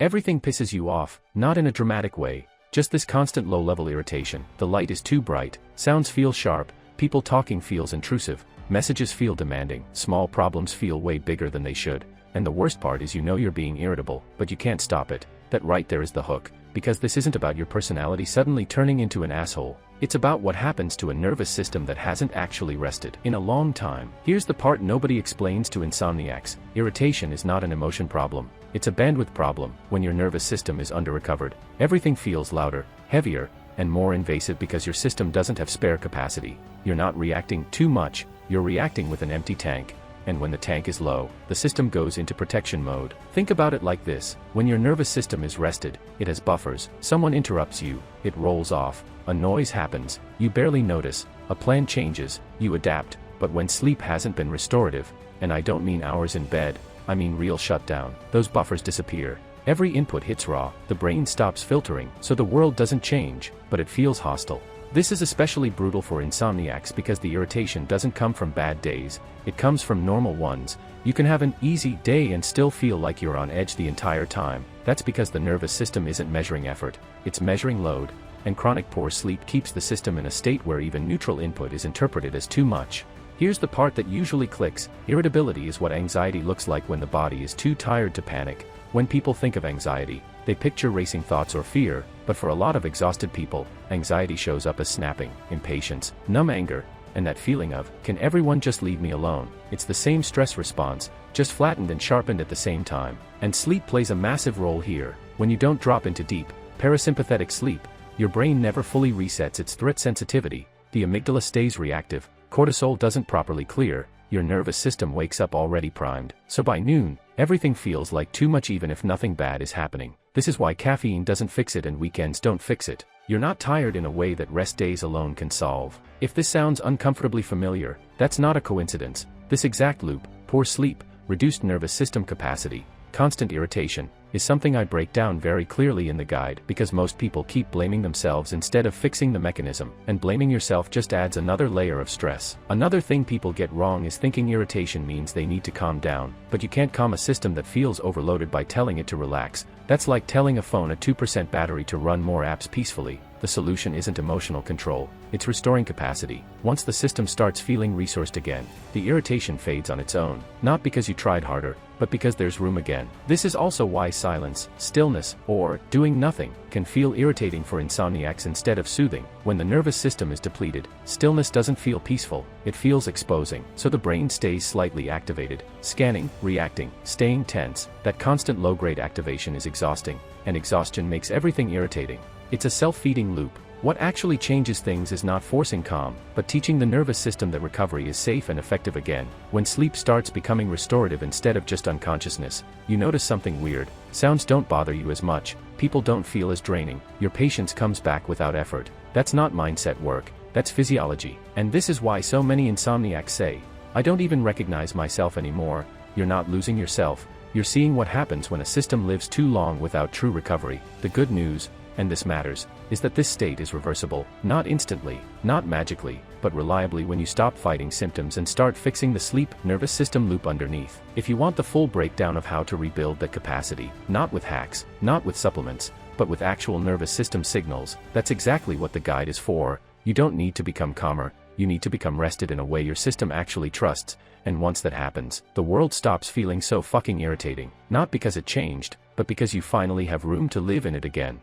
Everything pisses you off, not in a dramatic way, just this constant low-level irritation. The light is too bright, sounds feel sharp, people talking feels intrusive, messages feel demanding, small problems feel way bigger than they should, and the worst part is you know you're being irritable, but you can't stop it. That right there is the hook, because this isn't about your personality suddenly turning into an asshole. It's about what happens to a nervous system that hasn't actually rested in a long time. Here's the part nobody explains to insomniacs. Irritation is not an emotion problem, it's a bandwidth problem. When your nervous system is under-recovered, everything feels louder, heavier, and more invasive because your system doesn't have spare capacity. You're not reacting too much, you're reacting with an empty tank. And when the tank is low, the system goes into protection mode. Think about it like this: when your nervous system is rested, it has buffers. Someone interrupts you, it rolls off, a noise happens, you barely notice, a plan changes, you adapt. But when sleep hasn't been restorative, and I don't mean hours in bed, I mean real shutdown, those buffers disappear. Every input hits raw, the brain stops filtering, so the world doesn't change, but it feels hostile. This is especially brutal for insomniacs because the irritation doesn't come from bad days, it comes from normal ones. You can have an easy day and still feel like you're on edge the entire time. That's because the nervous system isn't measuring effort, it's measuring load, and chronic poor sleep keeps the system in a state where even neutral input is interpreted as too much. Here's the part that usually clicks: irritability is what anxiety looks like when the body is too tired to panic. When people think of anxiety, they picture racing thoughts or fear, but for a lot of exhausted people, anxiety shows up as snapping, impatience, numb anger, and that feeling of, can everyone just leave me alone? It's the same stress response, just flattened and sharpened at the same time. And sleep plays a massive role here. When you don't drop into deep, parasympathetic sleep, your brain never fully resets its threat sensitivity, the amygdala stays reactive, cortisol doesn't properly clear, your nervous system wakes up already primed. So by noon, everything feels like too much even if nothing bad is happening. This is why caffeine doesn't fix it and weekends don't fix it. You're not tired in a way that rest days alone can solve. If this sounds uncomfortably familiar, that's not a coincidence. This exact loop, poor sleep, reduced nervous system capacity, constant irritation, is something I break down very clearly in the guide, because most people keep blaming themselves instead of fixing the mechanism, and blaming yourself just adds another layer of stress. Another thing people get wrong is thinking irritation means they need to calm down, but you can't calm a system that feels overloaded by telling it to relax. That's like telling a phone at 2% battery to run more apps peacefully. The solution isn't emotional control, it's restoring capacity. Once the system starts feeling resourced again, the irritation fades on its own, not because you tried harder, but because there's room again. This is also why silence, stillness, or doing nothing can feel irritating for insomniacs instead of soothing. When the nervous system is depleted, stillness doesn't feel peaceful, it feels exposing, so the brain stays slightly activated, scanning, reacting, staying tense. That constant low-grade activation is exhausting, and exhaustion makes everything irritating. It's a self-feeding loop. What actually changes things is not forcing calm, but teaching the nervous system that recovery is safe and effective again. When sleep starts becoming restorative instead of just unconsciousness, you notice something weird. Sounds don't bother you as much, people don't feel as draining, your patience comes back without effort. That's not mindset work, that's physiology. And this is why so many insomniacs say, I don't even recognize myself anymore. You're not losing yourself, you're seeing what happens when a system lives too long without true recovery. The good news, and this matters, is that this state is reversible, not instantly, not magically, but reliably when you stop fighting symptoms and start fixing the sleep nervous system loop underneath. If you want the full breakdown of how to rebuild that capacity, not with hacks, not with supplements, but with actual nervous system signals, that's exactly what the guide is for. You don't need to become calmer, you need to become rested in a way your system actually trusts, and once that happens, the world stops feeling so fucking irritating, not because it changed, but because you finally have room to live in it again.